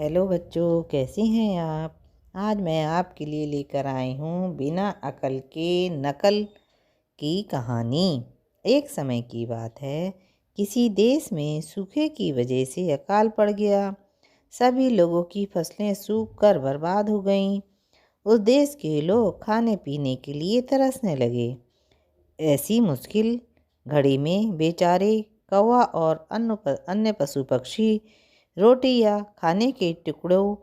Hello बच्चों, कैसी हैं आप। आज मैं आपके लिए लेकर आई हूँ बिना अकल के नकल की कहानी। एक समय की बात है, किसी देश में सूखे की वजह से अकाल पड़ गया। सभी लोगों की फसलें सूख कर बर्बाद हो गईं। उस देश के लोग खाने पीने के लिए तरसने लगे। ऐसी मुश्किल घड़ी में बेचारे कौवा और अन्य पशु पक्षी रोटी या खाने के टुकड़ों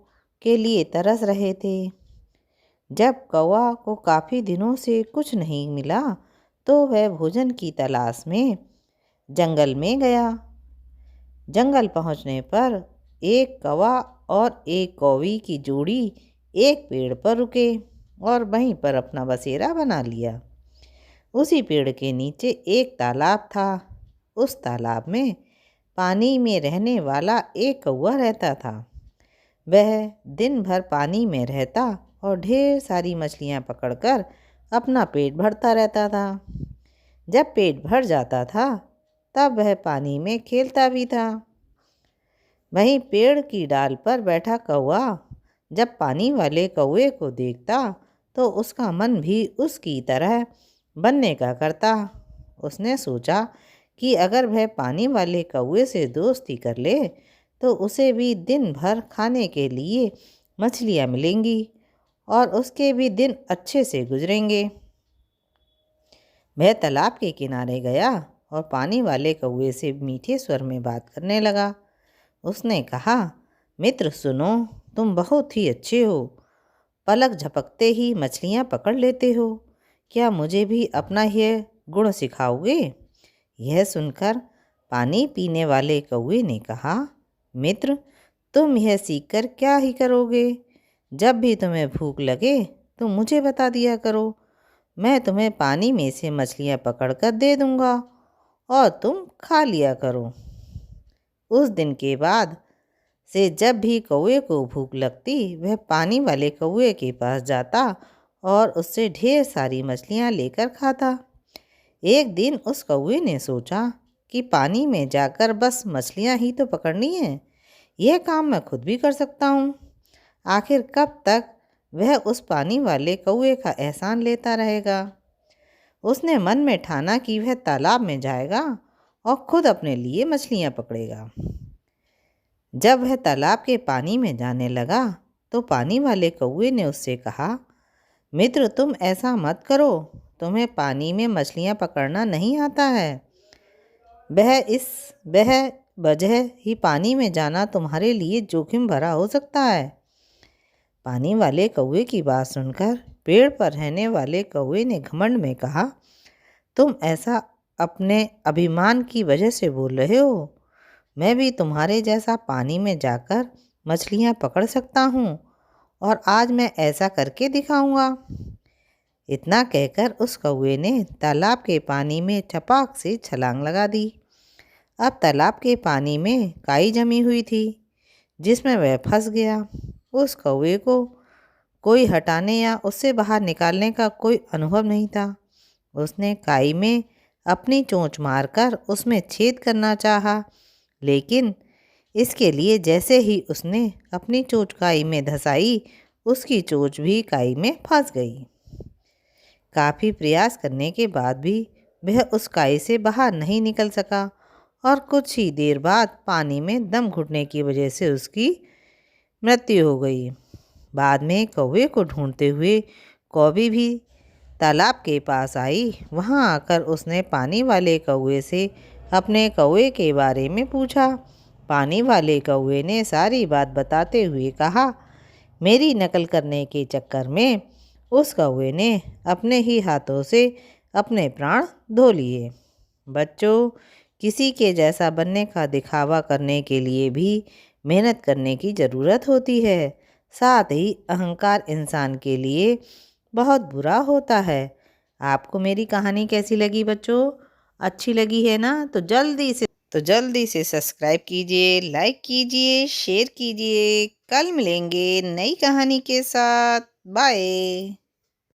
के लिए तरस रहे थे। जब कौवा को काफ़ी दिनों से कुछ नहीं मिला तो वह भोजन की तलाश में जंगल में गया। जंगल पहुंचने पर एक कौवा और एक कौवी की जोड़ी एक पेड़ पर रुके और वहीं पर अपना बसेरा बना लिया। उसी पेड़ के नीचे एक तालाब था। उस तालाब में पानी में रहने वाला एक कौवा रहता था। वह दिन भर पानी में रहता और ढेर सारी मछलियाँ पकड़कर अपना पेट भरता रहता था। जब पेट भर जाता था तब वह पानी में खेलता भी था। वहीं पेड़ की डाल पर बैठा कौवा जब पानी वाले कौवे को देखता तो उसका मन भी उसकी तरह बनने का करता। उसने सोचा कि अगर वह पानी वाले कौवे से दोस्ती कर ले तो उसे भी दिन भर खाने के लिए मछलियाँ मिलेंगी और उसके भी दिन अच्छे से गुजरेंगे। वह तालाब के किनारे गया और पानी वाले कौवे से मीठे स्वर में बात करने लगा। उसने कहा, मित्र सुनो, तुम बहुत ही अच्छे हो। पलक झपकते ही मछलियाँ पकड़ लेते हो। क्या मुझे भी अपना यह गुण सिखाओगे? यह सुनकर पानी पीने वाले कौवे ने कहा, मित्र, तुम यह सीखकर क्या ही करोगे? जब भी तुम्हें भूख लगे तो मुझे बता दिया करो। मैं तुम्हें पानी में से मछलियाँ पकड़कर दे दूँगा और तुम खा लिया करो। उस दिन के बाद से जब भी कौवे को भूख लगती वह पानी वाले कौवे के पास जाता और उससे ढेर सारी मछलियाँ लेकर खाता। एक दिन उस कौवे ने सोचा कि पानी में जाकर बस मछलियाँ ही तो पकड़नी है, यह काम मैं खुद भी कर सकता हूँ। आखिर कब तक वह उस पानी वाले कौवे का एहसान लेता रहेगा। उसने मन में ठाना कि वह तालाब में जाएगा और खुद अपने लिए मछलियाँ पकड़ेगा। जब वह तालाब के पानी में जाने लगा तो पानी वाले कौवे ने उससे कहा, मित्र, तुम ऐसा मत करो, तुम्हें पानी में मछलियाँ पकड़ना नहीं आता है। वह वजह ही पानी में जाना तुम्हारे लिए जोखिम भरा हो सकता है। पानी वाले कौवे की बात सुनकर पेड़ पर रहने वाले कौवे ने घमंड में कहा, तुम ऐसा अपने अभिमान की वजह से बोल रहे हो। मैं भी तुम्हारे जैसा पानी में जाकर मछलियाँ पकड़ सकता हूँ और आज मैं ऐसा करके दिखाऊंगा। इतना कहकर उस कौवे ने तालाब के पानी में छपाक से छलांग लगा दी। अब तालाब के पानी में काई जमी हुई थी जिसमें वह फंस गया। उस कौवे को कोई हटाने या उससे बाहर निकालने का कोई अनुभव नहीं था। उसने काई में अपनी चोंच मारकर उसमें छेद करना चाहा, लेकिन इसके लिए जैसे ही उसने अपनी चोंच काई में धंसाई उसकी चोंच भी काई में फंस गई। काफ़ी प्रयास करने के बाद भी वह उस काई से बाहर नहीं निकल सका और कुछ ही देर बाद पानी में दम घुटने की वजह से उसकी मृत्यु हो गई। बाद में कौवे को ढूंढते हुए कौवी भी तालाब के पास आई। वहां आकर उसने पानी वाले कौवे से अपने कौवे के बारे में पूछा। पानी वाले कौवे ने सारी बात बताते हुए कहा, मेरी नकल करने के चक्कर में उस कौवे ने अपने ही हाथों से अपने प्राण धो लिए। बच्चों, किसी के जैसा बनने का दिखावा करने के लिए भी मेहनत करने की ज़रूरत होती है। साथ ही अहंकार इंसान के लिए बहुत बुरा होता है। आपको मेरी कहानी कैसी लगी बच्चों? अच्छी लगी है ना? तो जल्दी से सब्सक्राइब कीजिए, लाइक कीजिए, शेयर कीजिए। कल मिलेंगे नई कहानी के साथ। बाय।